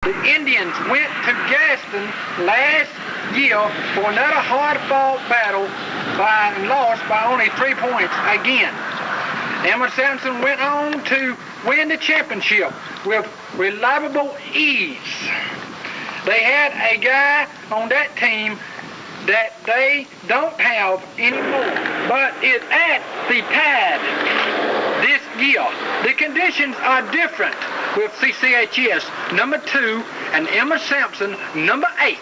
the Indians went to Gaston last year for another hard-fought battle and lost by only 3 points again. Emma Sampson went on to win the championship with reliable ease. They had a guy on that team that they don't have anymore, but is at the Tide this year. The conditions are different with CCHS number 2 and Emma Sampson number 8.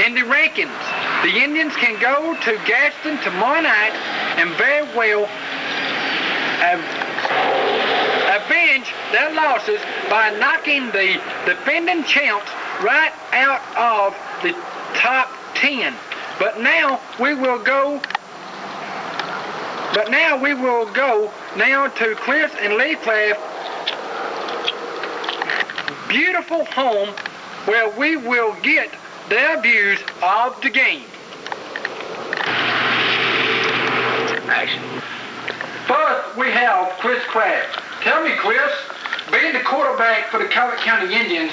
In the rankings, the Indians can go to Gaston tomorrow night and very well avenge their losses by knocking the defending champs right out of the top 10. But now we will go now to Cliffs and Leafcraft beautiful home where we will get their views of the game. Action. First, we have Chris Kraft. Tell me, Chris, being the quarterback for the Covert County Indians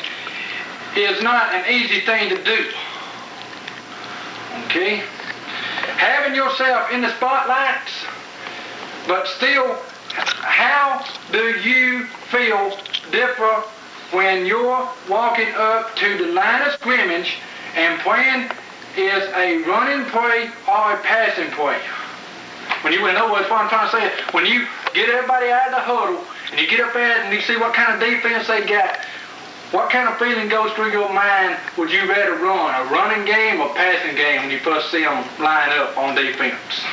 is not an easy thing to do. Okay? Having yourself in the spotlights, but still, how do you feel different when you're walking up to the line of scrimmage and playing is a running play or a passing play? When you, in other words, what I'm trying to say is, when you get everybody out of the huddle and you get up there and you see what kind of defense they got, what kind of feeling goes through your mind? Would you rather run a running game or passing game when you first see them line up on defense?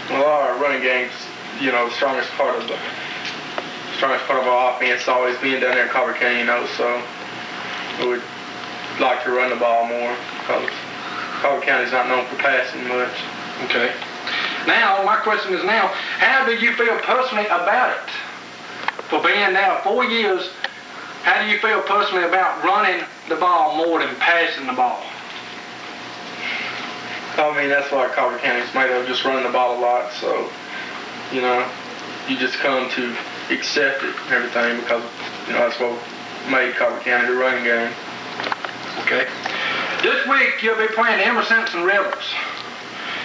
Well, our running game's, the strongest part of our offense has always been down there in Covert County, so we would like to run the ball more because Covert County's not known for passing much. Okay. Now, my question is now, how do you feel personally about it? For being now 4 years, how do you feel personally about running the ball more than passing the ball? I mean, that's what Covert County's made of, just running the ball a lot, so, you just come to accept it and everything because, that's what made Covert County the running game. Okay. This week, you'll be playing the Emma Sampson Rebels,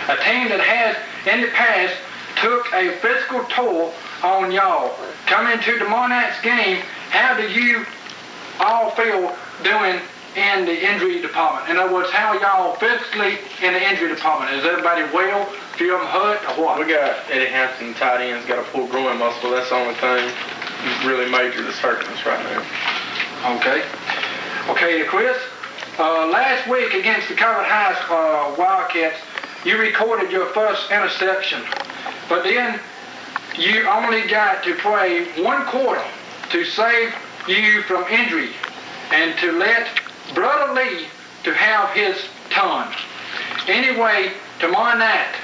a team that has, in the past, took a physical toll on y'all. Coming to tomorrow night's game, how do you all feel doing in the injury department? In other words, how are y'all physically in the injury department? Is everybody well? Few of them hurt or what? We got Eddie Hampton, tight end's got a full groin muscle. That's the only thing really major that's hurting us right now. Okay. Okay, Chris. Last week against the Covert High Wildcats, you recorded your first interception, but then you only got to play 1 quarter to save you from injury and to let Brother Lee to have his turn. Anyway, tomorrow night,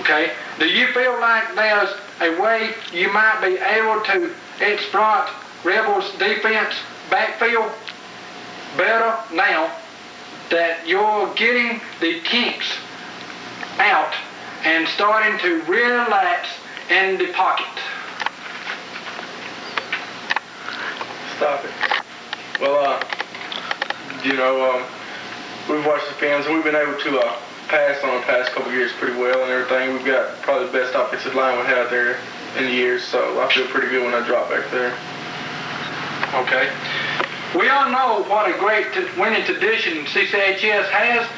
okay, do you feel like there's a way you might be able to exploit Rebels' defense backfield better now that you're getting the kinks out and starting to relax in the pocket? Stop it. Well, we've watched the films and we've been able to pass on the past couple of years pretty well and everything. We've got probably the best offensive line we've had there in the years, so I feel pretty good when I drop back there. Okay. We all know what a great winning tradition CCHS has,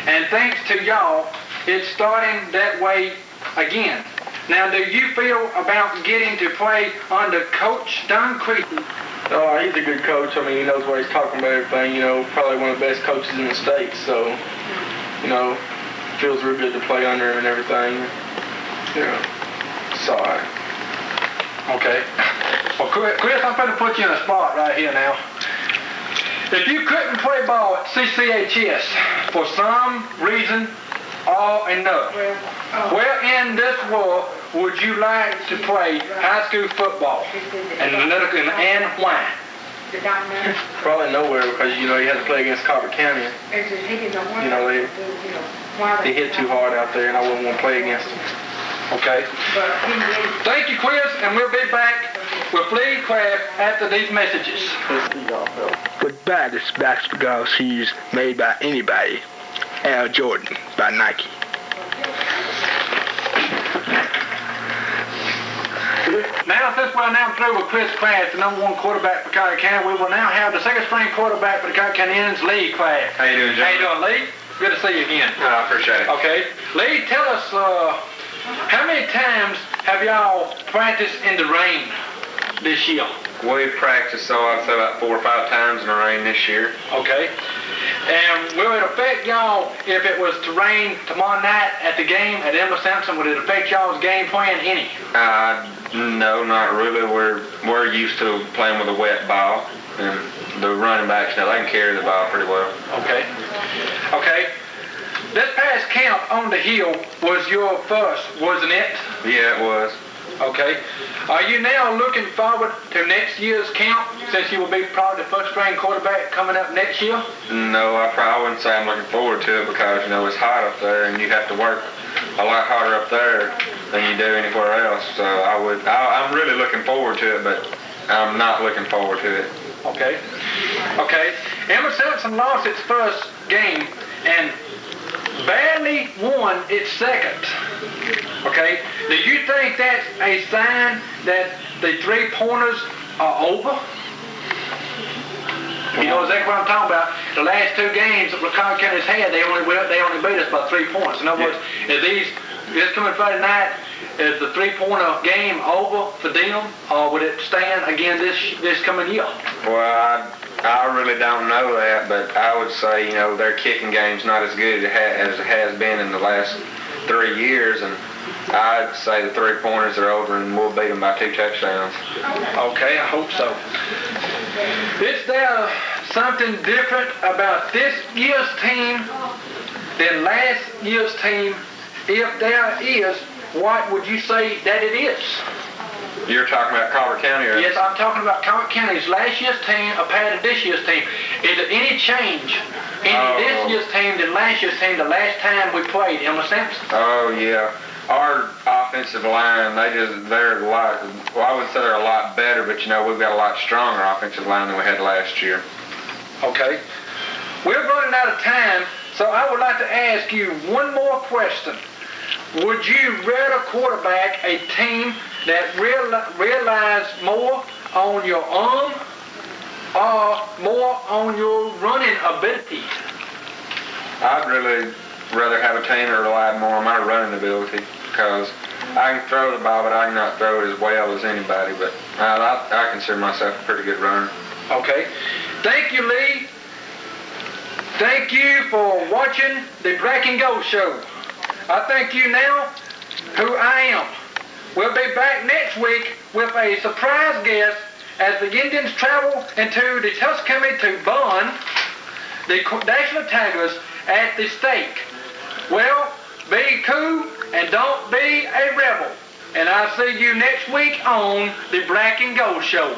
and thanks to y'all, it's starting that way again. Now, do you feel about getting to play under Coach Don Creasy? Oh, he's a good coach. I mean, he knows what he's talking about, everything. Probably one of the best coaches in the state. So, feels real good to play under him and everything. It's all right. Okay. Well, Chris, I'm going to put you in a spot right here now. If you couldn't play ball at CCHS for some reason or another, where in this world would you like to play high school football? And why? Probably nowhere because, you have to play against Covert County. They hit too hard out there and I wouldn't want to play against them. Okay. Thank you, Chris, and we'll be back with Lee Craft after these messages. Goodbye, this basketball shoes made by anybody. Air Jordan by Nike. Now, since we're now through with Chris Craft, the number 1 quarterback for Carter County, we will now have the second-string quarterback for the Carter County Indians, Lee Craft. How you doing, John? How you doing, Lee? Good to see you again. I appreciate it. Okay. Lee, tell us, how many times have y'all practiced in the rain this year? We practiced, so I'd say about 4 or 5 times in the rain this year. Okay. And will it affect y'all if it was to rain tomorrow night at the game at Emma Sampson? Would it affect y'all's game plan any? No, not really. We're used to playing with a wet ball, and the running backs now they can carry the ball pretty well. Okay. Okay. This past camp on the hill was your first, wasn't it? Yeah, it was. Okay. Are you now looking forward to next year's camp, since you will be probably the first-string quarterback coming up next year? No, I wouldn't say I'm looking forward to it because, you know, it's hot up there and you have to work a lot harder up there than you do anywhere else. So I'm really looking forward to it, but I'm not looking forward to it. Okay. Okay. Emma Sampson lost its first game and barely won its second. Okay? Do you think that's a sign that the three-pointers are over? You know exactly what I'm talking about. The last 2 games that Carter County's had, they only beat us by 3 points. In other words, this coming Friday night, is the three-pointer game over for them, or would it stand again this coming year? Well, I really don't know that, but I would say, you know, their kicking game's not as good as it has been in the last 3 years, and I'd say the three-pointers are over and we'll beat them by 2 touchdowns. Okay, I hope so. Is there something different about this year's team than last year's team? If there is, what would you say that it is? You're talking about Carter County? Or? Yes, I'm talking about Carter County's last year's team compared to this year's team. Is there any change in this year's team than last year's team, the last time we played Emma Sampson? Oh, yeah. Our offensive line, they're a lot, well, I would say they're a lot better, but, you know, we've got a lot stronger offensive line than we had last year. Okay. We're running out of time, so I would like to ask you one more question. Would you rather quarterback a team that relies more on your arm or more on your running ability? I'd really rather have a team that relied more on my running ability because I can throw the ball, but I cannot throw it as well as anybody. But I consider myself a pretty good runner. Okay. Thank you, Lee. Thank you for watching the Black and Gold Show. I thank you now, who I am. We'll be back next week with a surprise guest as the Indians travel into the Tuscany to burn the National Tigers at the stake. Well, be cool and don't be a rebel. And I'll see you next week on the Black and Gold Show.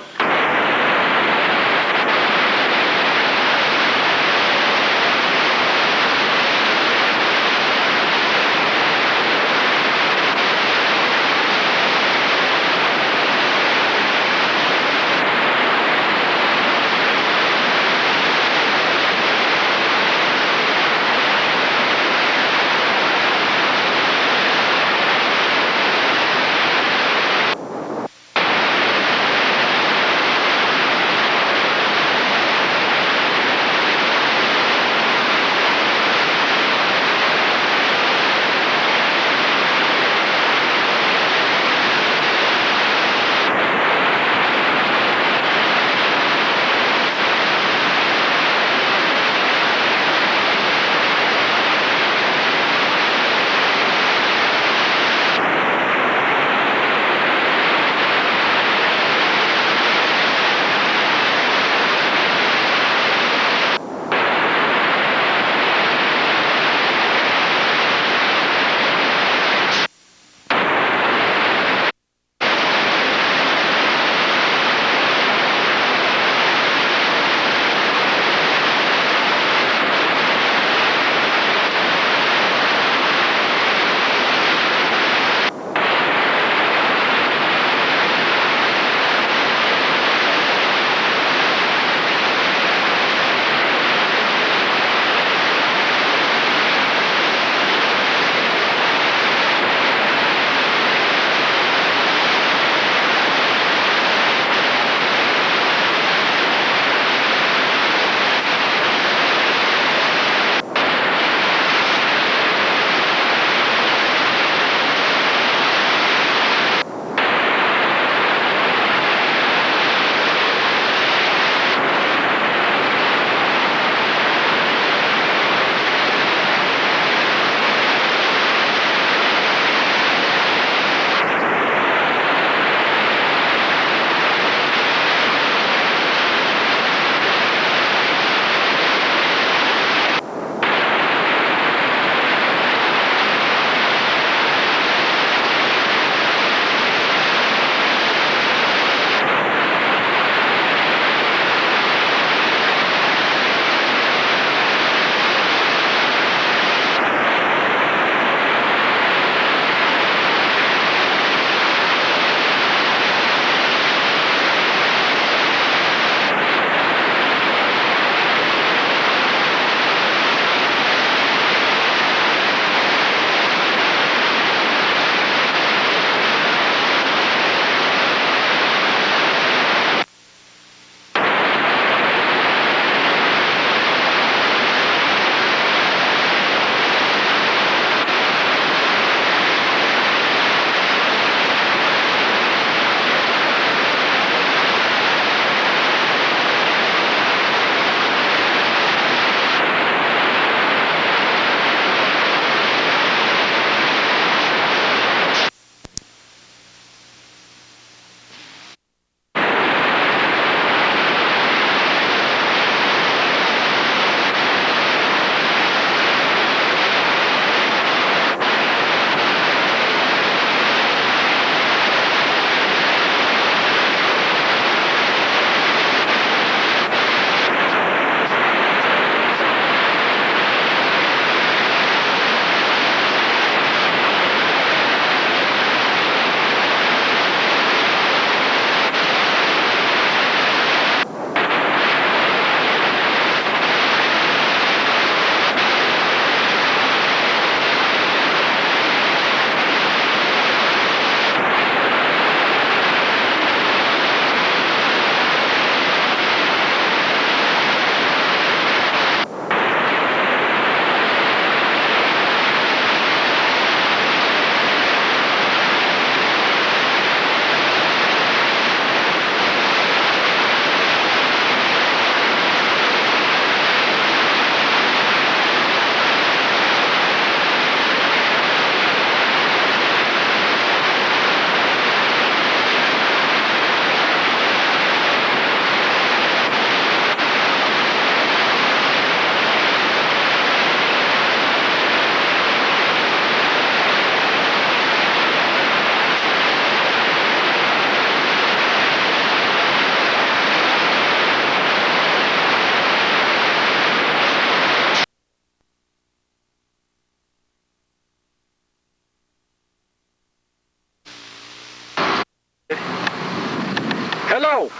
Hello,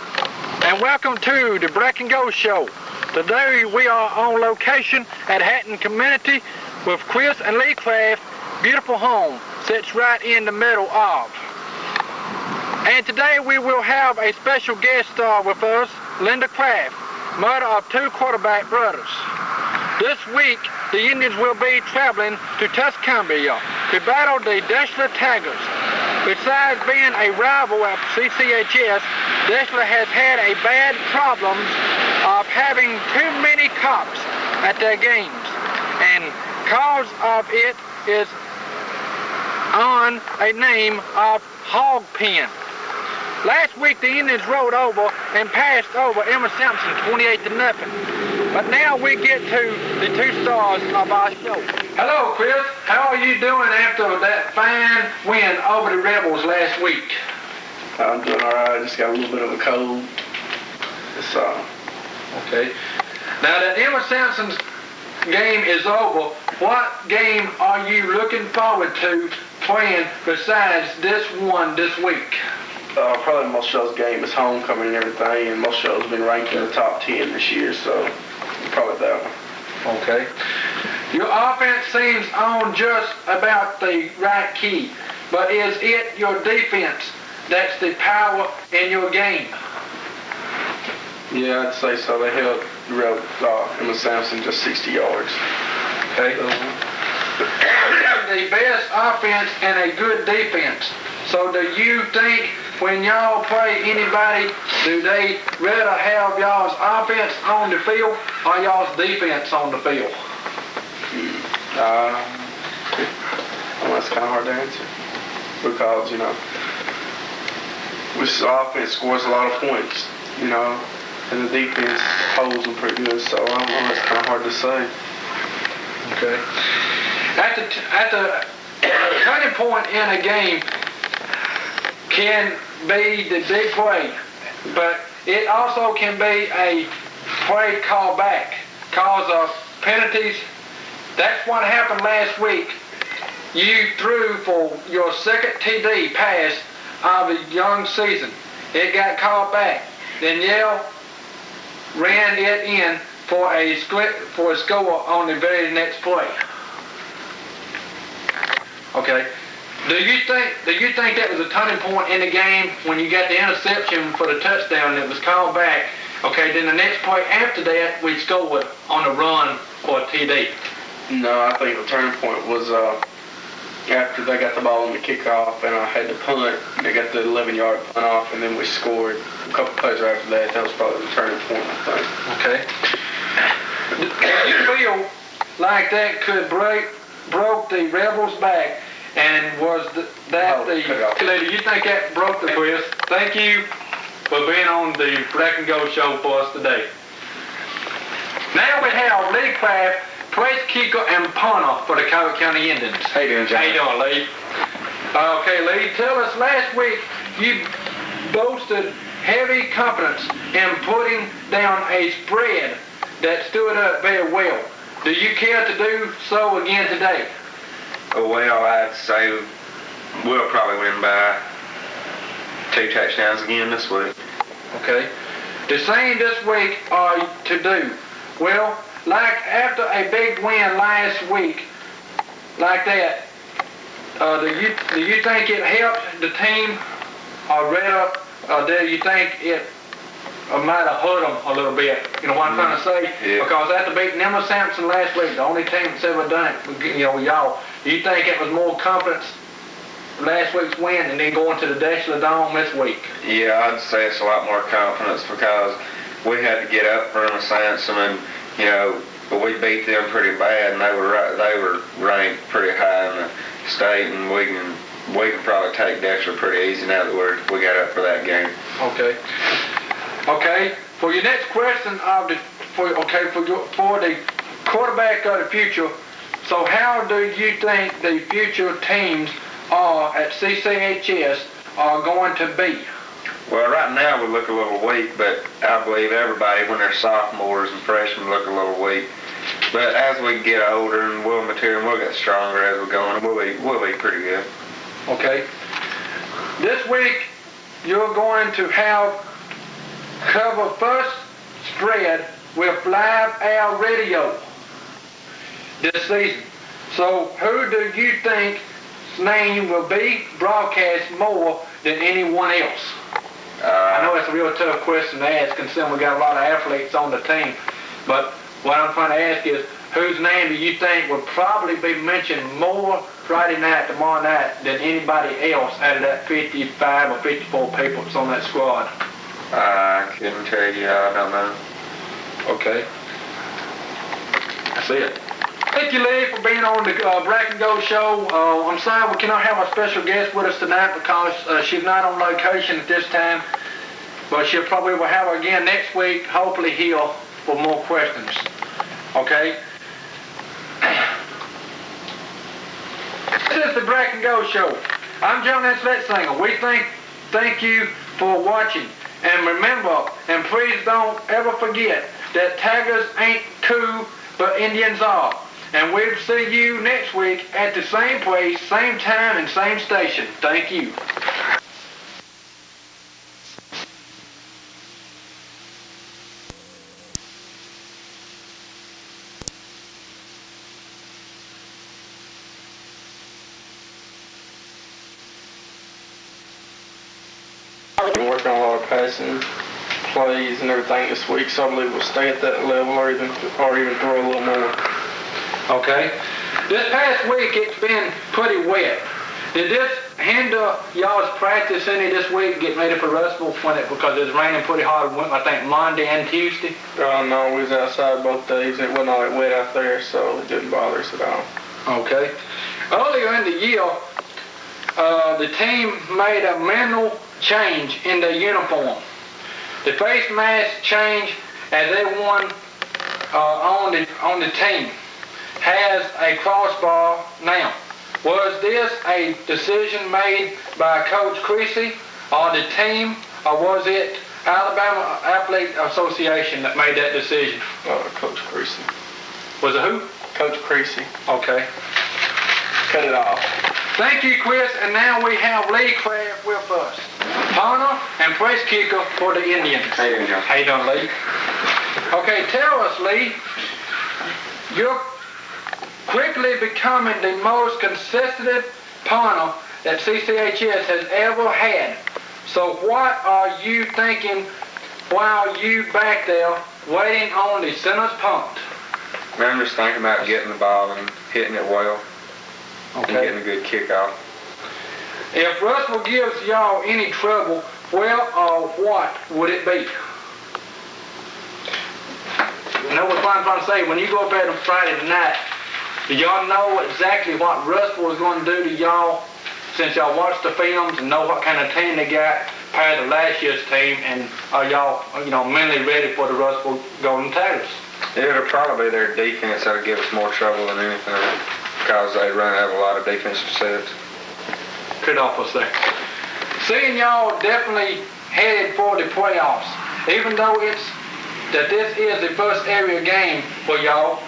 and welcome to the Black and Gold Show. Today we are on location at Hatton Community with Chris and Lee Craft. Beautiful home sits right in the middle of. And today we will have a special guest star with us, Linda Craft, mother of 2 quarterback brothers. This week, the Indians will be traveling to Tuscumbia to battle the Deshler Tigers. Besides being a rival at CCHS, Deshler has had a bad problem of having too many cops at their games, and cause of it is on a name of Hog Pen. Last week the Indians rode over and passed over Emma Sampson 28-0. But now we get to the 2 stars of our show. Hello, Chris. How are you doing after that fine win over the Rebels last week? I'm doing all right. I just got a little bit of a cold. It's Okay. Now that Emma Sampson's game is over, what game are you looking forward to playing besides this one this week? Probably most shows' game is homecoming and everything, and most shows have been ranked in the top 10 this year, so probably that one. Okay. Your offense seems on just about the right key, but is it your defense that's the power in your game? Yeah, I'd say so. They held Emma Sampson just 60 yards. Okay. The best offense and a good defense. So do you think when y'all play anybody, do they rather have y'all's offense on the field or y'all's defense on the field? Well, that's kind of hard to answer because, this offense scores a lot of points, and the defense holds them pretty good, so I don't know, it's kind of hard to say. Okay. At the turning point in a game can be the big play, but it also can be a play called back cause of penalties. That's what happened last week. You threw for your second TD pass of the young season. It got called back. Then Yale ran it in for a score on the very next play. Okay. Do you think that was a turning point in the game when you got the interception for the touchdown and it was called back? Okay, then the next play after that we scored on a run for a TD. No, I think the turning point was after they got the ball on the kickoff and I had to punt. They got the 11-yard punt off and then we scored a couple plays after that. That was probably the turning point, I think. Okay. Do you feel like that could broke the Rebels back? And was that the... Do you think that broke the Chris? Thank you for being on the Black and Gold Show for us today. Now we have Lee Craft, place kicker and punter for the Coward County Indians. How you doing, John? How you doing, Lee? Okay, Lee, tell us, last week you boasted heavy confidence in putting down a spread that stood up very well. Do you care to do so again today? Well, I'd say we'll probably win by 2 touchdowns again this week. Okay. The same this week to do. Well, like after a big win last week, like that, do you think it helped the team, or rather, do you think it might have hurt them a little bit? You know what I'm trying to say? Yeah. Because after beating Emma Sampson last week, the only team that's ever done it, with y'all, do you think it was more confidence last week's win and then going to the Deshler Dome this week? Yeah, I'd say it's a lot more confidence because we had to get up for Emma Sampson and, but we beat them pretty bad and they were ranked pretty high in the state and we can probably take Deshler pretty easy now that we got up for that game. Okay. Okay. For your next question for the quarterback of the future, so how do you think the future teams at CCHS are going to be? Well, right now we look a little weak, but I believe everybody, when they're sophomores and freshmen, look a little weak. But as we get older and we'll mature and we'll get stronger as we go on, we'll be pretty good. Okay. This week you're going to have cover first spread with live air radio this season. So who do you think's name will be broadcast more than anyone else? I know it's a real tough question to ask, considering we got a lot of athletes on the team. But what I'm trying to ask is, whose name do you think will probably be mentioned more Friday night, tomorrow night, than anybody else out of that 55 or 54 people that's on that squad? I couldn't tell you. I don't know. Okay. That's it. Thank you, Lee, for being on the Black and Gold show. I'm sorry we cannot have our special guest with us tonight because she's not on location at this time. But she'll probably will have her again next week, hopefully here for more questions. Okay? This is the Black and Gold show. I'm John Singer. We thank you for watching. And remember, and please don't ever forget, that Tigers ain't cool, but Indians are. And we'll see you next week at the same place, same time, and same station. Thank you. I've been working on a lot of passing plays and everything this week, so I believe we'll stay at that level or even throw a little more. Okay. This past week it's been pretty wet. Did this hinder y'all's practice any this week getting ready for Russell because it was raining pretty hard, I think Monday and Tuesday? No, we was outside both days. It wasn't all that wet out there, so it didn't bother us at all. Okay. Earlier in the year, the team made a mental change in their uniform. The face mask changed as they won on the team. Has a crossbar now. Was this a decision made by Coach Creasy or the team, or was it Alabama Athletic Association that made that decision? Coach Creasy. Was it who? Coach Creasy. Okay. Cut it off. Thank you, Chris. And now we have Lee Craft with us, punter and place kicker for the Indians. How you doing, John? How you doing, Lee? Okay, tell us, Lee, you're quickly becoming the most consistent punter that CCHS has ever had. So what are you thinking while you back there waiting on the center's punt? I'm just thinking about getting the ball and hitting it well and getting a good kick off. If Russell gives y'all any trouble, where or what would it be? You know what I'm trying to say? When you go up there on Friday night, do y'all know exactly what Russell was going to do to y'all since y'all watched the films and know what kind of team they got compared to last year's team, and are y'all, mentally ready for the Russell Golden Tigers? It'll probably be their defense that'll give us more trouble than anything because they have a lot of defensive sets. Could off a second. Seeing y'all definitely headed for the playoffs, even though this is the first area game for y'all,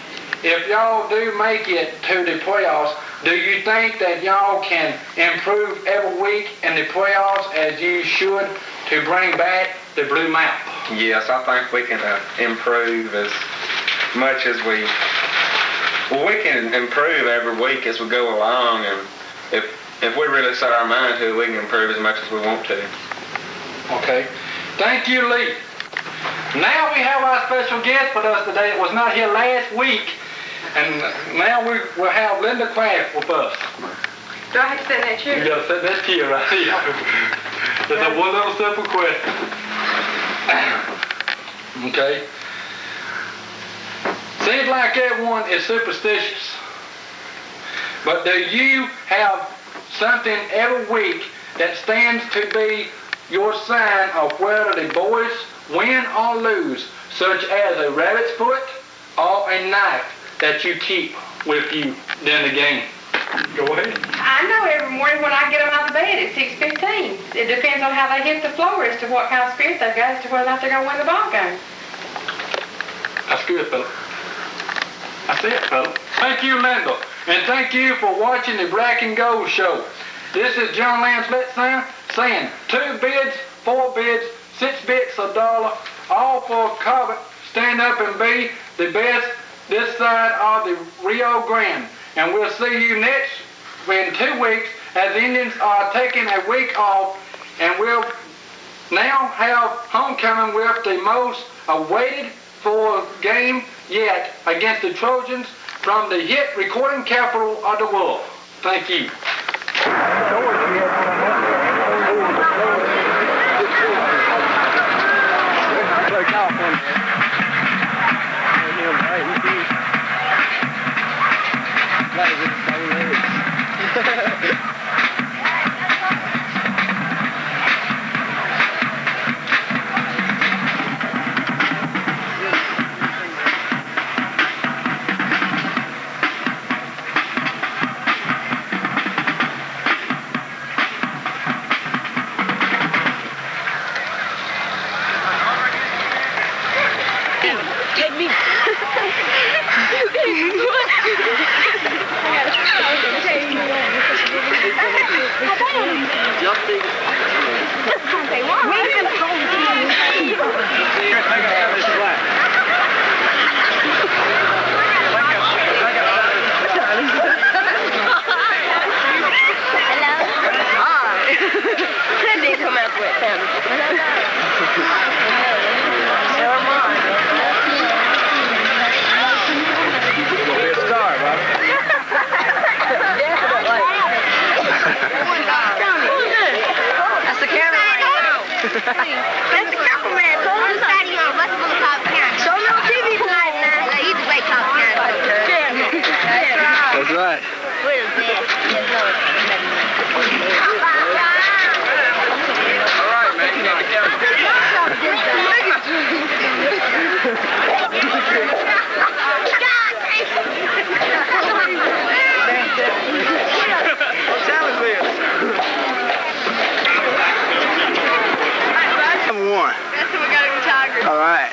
if y'all do make it to the playoffs, do you think that y'all can improve every week in the playoffs as you should to bring back the blue map? Yes, I think we can improve as much as we can improve every week as we go along, and if we really set our mind to it, we can improve as much as we want to. Okay. Thank you, Lee. Now we have our special guest with us today. It was not here last week. And now we will have Linda Craft with us. Do I have to sit in that chair? You gotta sit in that chair right here. Just a one little simple question. Okay. Seems like everyone is superstitious. But do you have something every week that stands to be your sign of whether the boys win or lose, such as a rabbit's foot or a knife that you keep with you during the game? Go ahead. I know every morning when I get them out of bed at 6:15. It depends on how they hit the floor as to what kind of spirit they've got as to whether or not they're going to win the ball game. That's good, Philip. That's it, Philip. Thank you, Linda. And thank you for watching the Black and Gold show. This is John Lance Litzinger saying 2 bids, 4 bids, 6 bits a dollar, all for Cobbett stand up and be the best this side of the Rio Grande. And we'll see you next in 2 weeks as the Indians are taking a week off, and we'll now have homecoming with the most awaited for game yet against the Trojans from the hit recording capital of the world. Thank you. That's the couple man. Go on the side of you on West Boulevard County. Show me on TV tonight now. He's the way Cobb County. That's right. What is that? All right, man. You gotta get What time is this? Number 1. That's what we got to go Tigers. All right.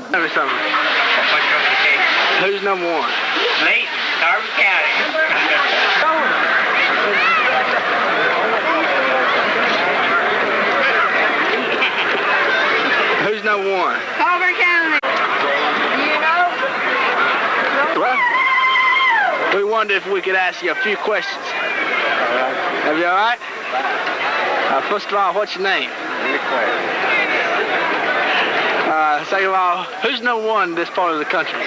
Tell me something. Who's number 1? Me, Darby County. Who's number 1? Auburn County. You know? Well, we wondered if we could ask you a few questions. Are you all right? First of all, what's your name? Second of all, who's number 1 in this part of the country?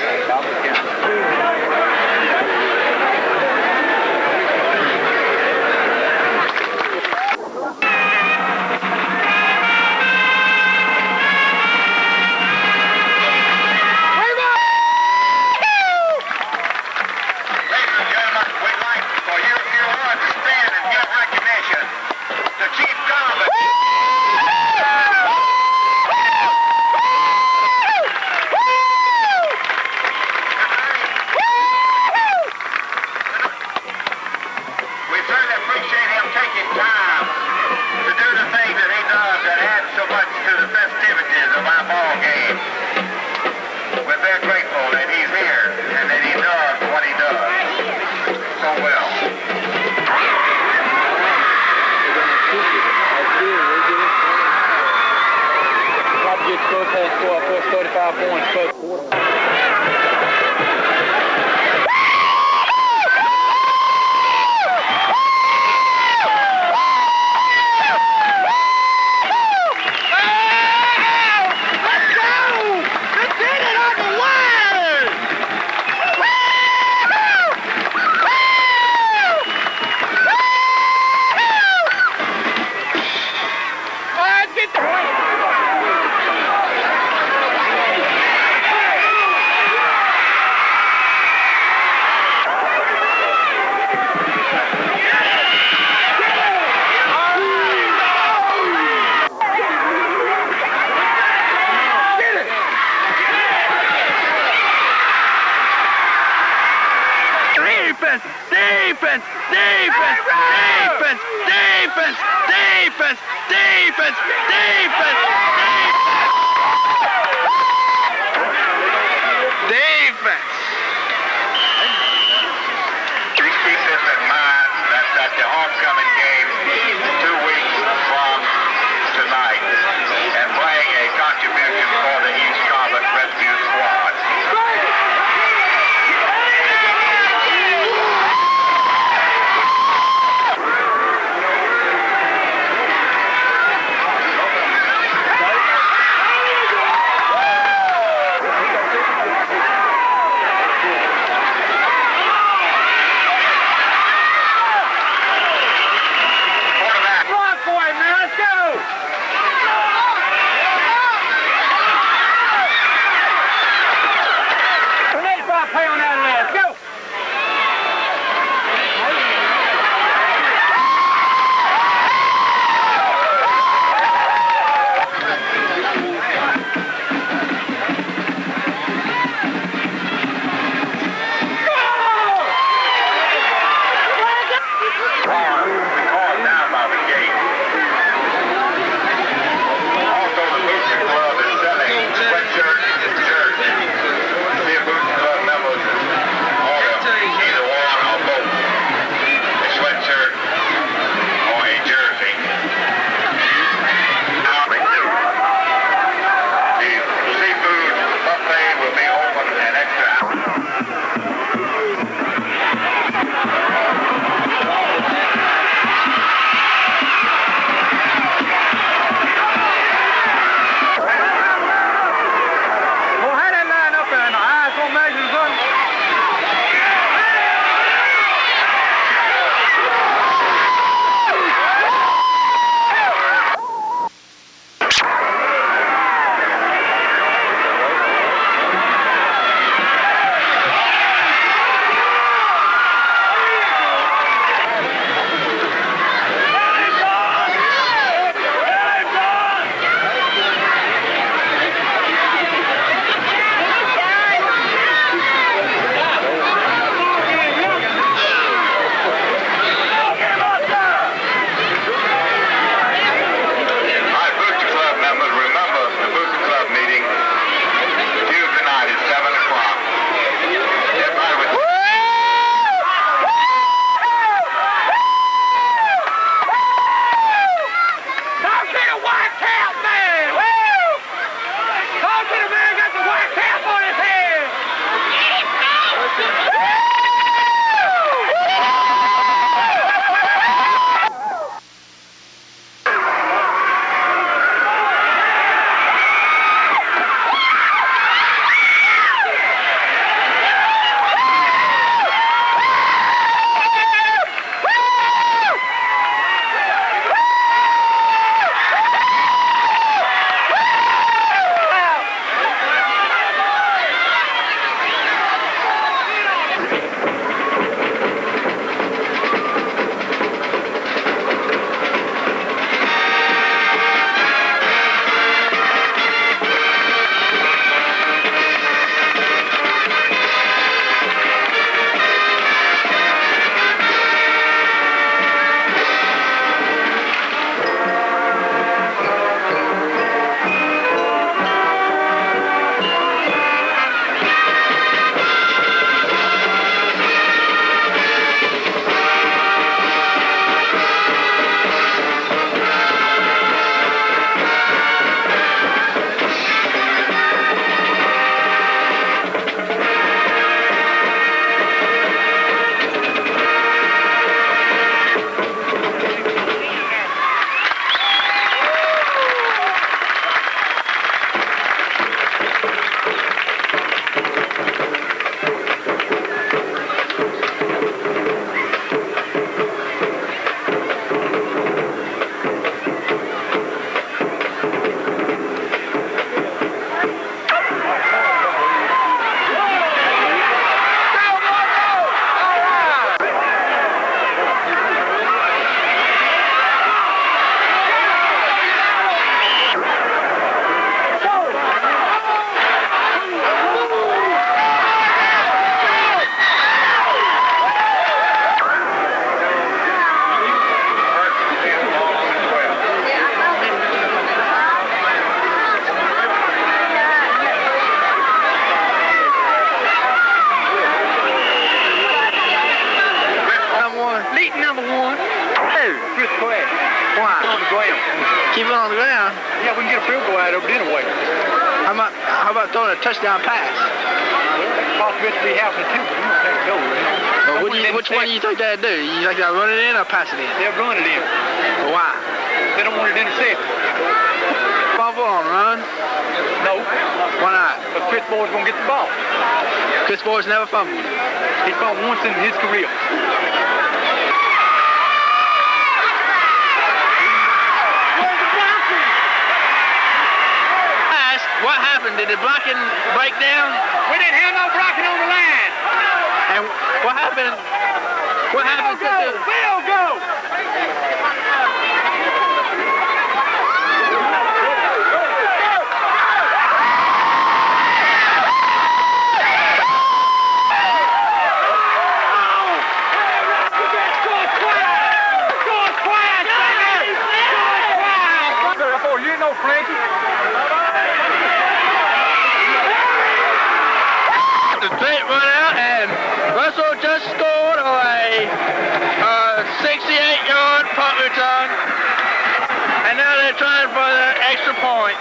defense, defense, defense, defense, defense, defense, defense, defense, defense. Please keep this in mind, that's at the homecoming game 2 weeks from tonight, and playing a contribution for the East Charlotte Rescue Squad. Chris Pratt. Why? On the ground. Keep it on the ground. Yeah, we can get a field goal out of it anyway. How about throwing a touchdown pass? Possibility happening too, but we don't take it over. But which one do you think they'd do? You think they'll run it in or pass it in? They'll run it in. Why? They don't want it intercepted. Fumble on run? No. Why not? But Chris Boyd's gonna get the ball. Chris Boyd's never fumbled. He's fumbled once in his career. What happened? Did the blocking break down? We didn't have no blocking on the line. And what happened? What happened to the field goal? You know, Frankie. The bait run out and Russell just scored a 68-yard punt return. And now they're trying for the extra point.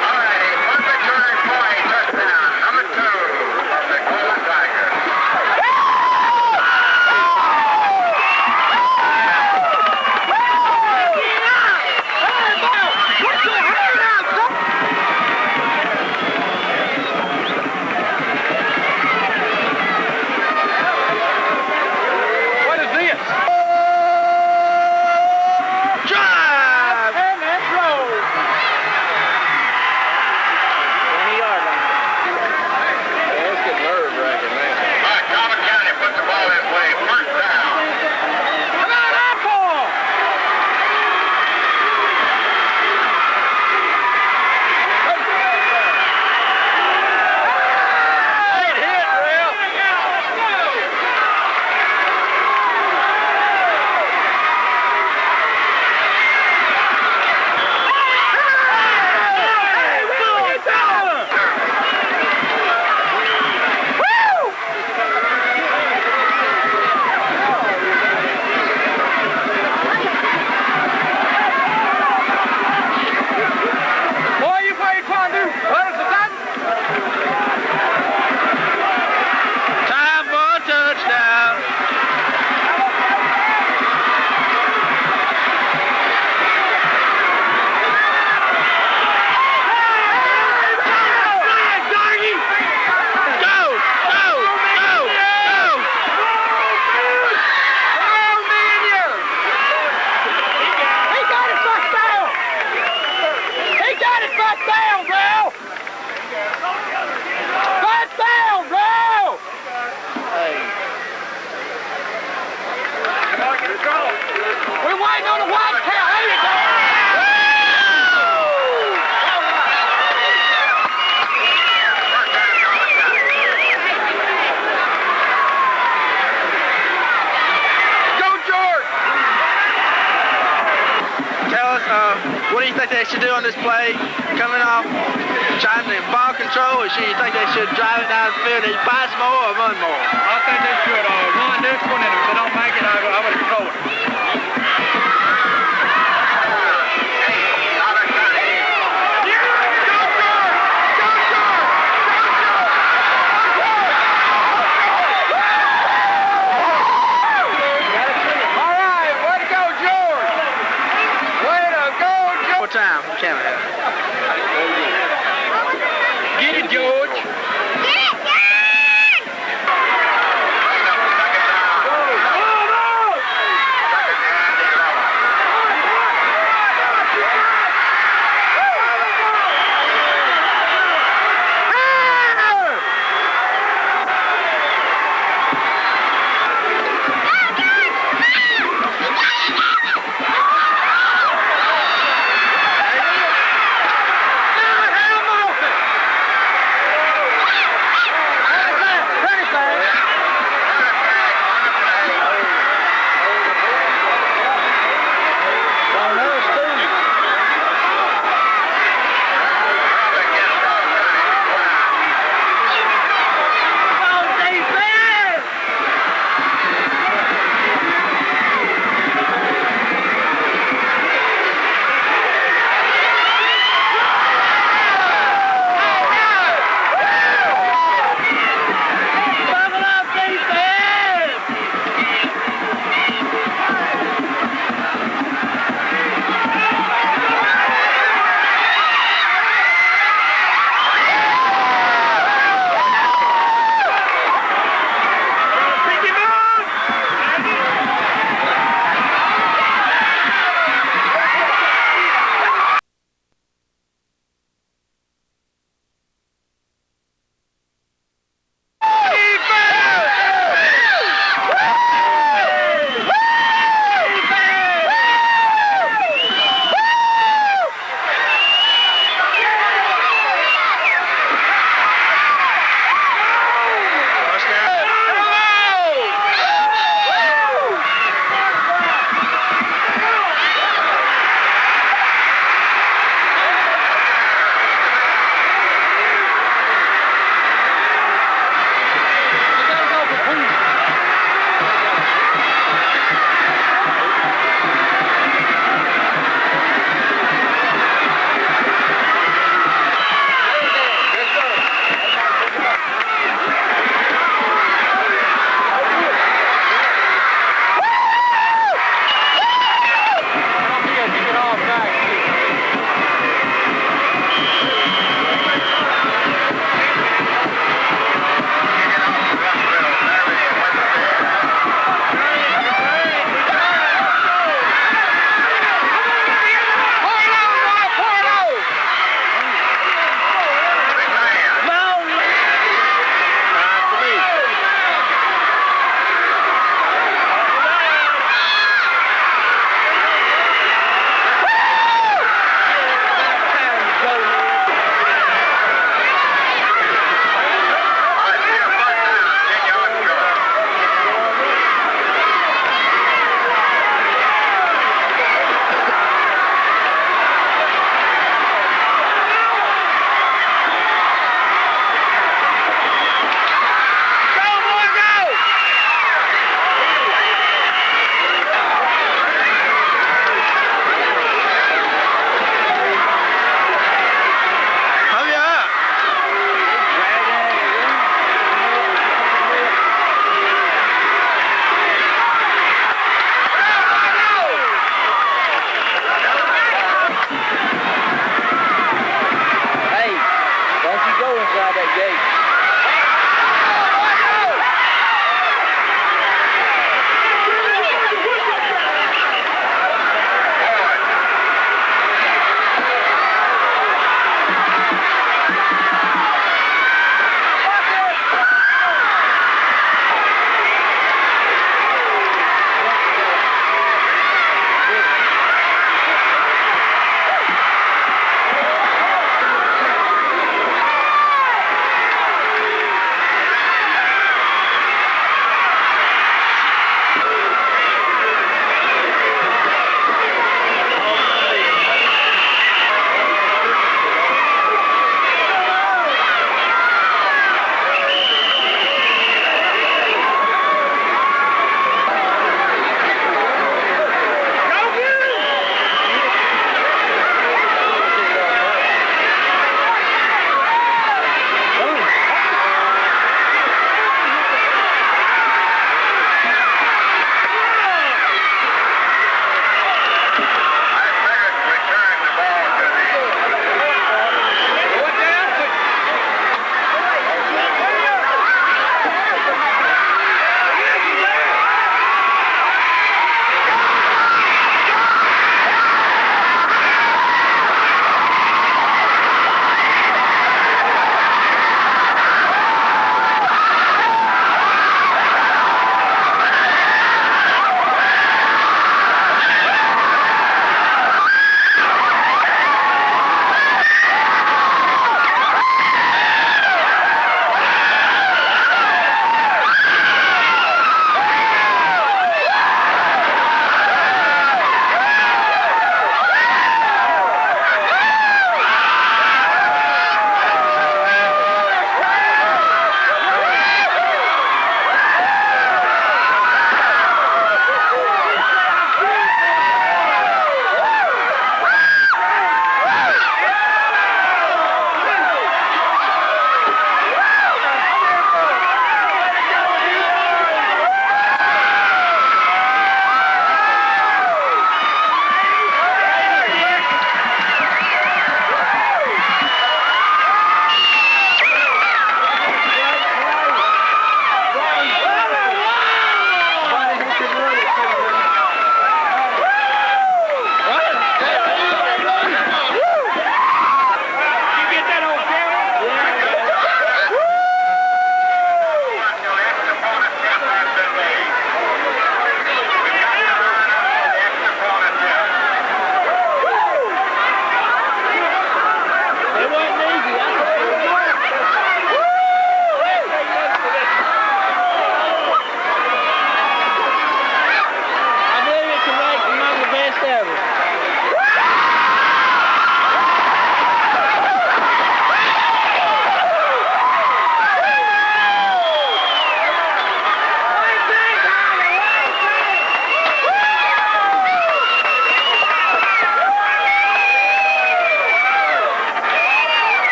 All righty, punt return for a touchdown. Number 2 of the Golden Tigers. What is this? Drive! And let's roll. 20-yard line. Yeah, it's getting nerve-wracking, man. All right, Common County puts the ball in play. First down. Come on, Apple! Great hit, Real. Boy, you what you trying to do? What is the time? Time for a touchdown. Go! Go! Go! Go! He got it first down! He got it first down, bro! First down, bro! We're waiting on the white tail. There you go! Go, George! Tell us, what do you think they should do on this play? Coming off, trying to ball control, or should you think they should drive it down the field? They pass more or run more? I think they should run this one, and if they don't make it, I would throw it. All right, way to go, George! Way to go, George! More time, camera. Get it, George!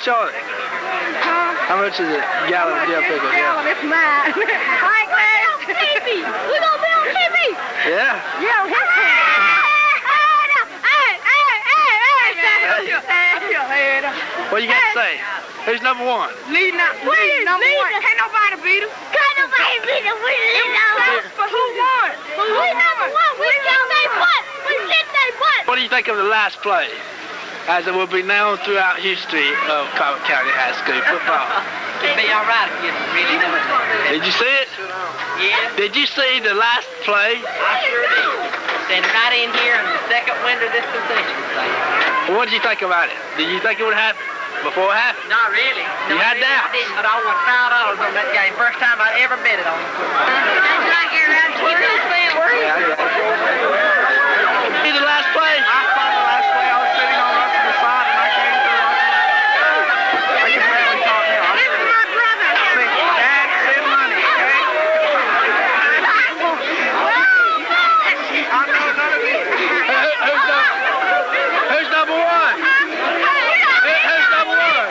Charlotte? How much is it? Gallon of dill pickles? Yeah. It's mine. All right, Clarence. TV. We gonna be on TV. Yeah. Yeah, on his What you got to say? Who's number one? Leading up. Number one. Can't nobody beat him. Can't nobody beat him. We But who won? We number one. We kicked their butt. We kicked their butt. What do you think of the last play? As it will be known throughout history of Cobb County High School football. It'd be all right if you really know it. Did you see it? Yeah, Did you see the last play? I sure did. Standing right in here in the second window of this concession stand. What did you think about it? Did you think it would happen before it happened? Not really. You had really, doubts? I didn't, but I won $5 on that game. First time I ever bet it on it. Yeah, I got it. See the last play? I saw the last play. I was sitting on the side and I came through. I can barely talk now. This is my brother. Dad, send money, okay? I know none of you. Who's number one? Who's number one?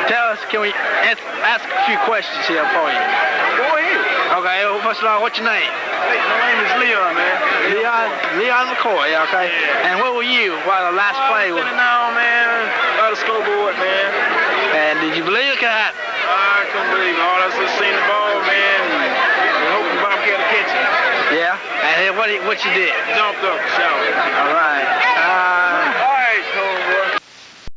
Tell us, can we ask a few questions here for you? Go ahead. Okay, well, first of all, what's your name? My name is Leon, man. Leon McCoy, okay. And where were you while the last play was? Sitting down, man, by the scoreboard, man. And did you believe it could happen? I couldn't believe it. All I just seen the ball, man, and hoping Bobcat to catch it. Yeah. And then what you did? Jumped up, shouted. All right.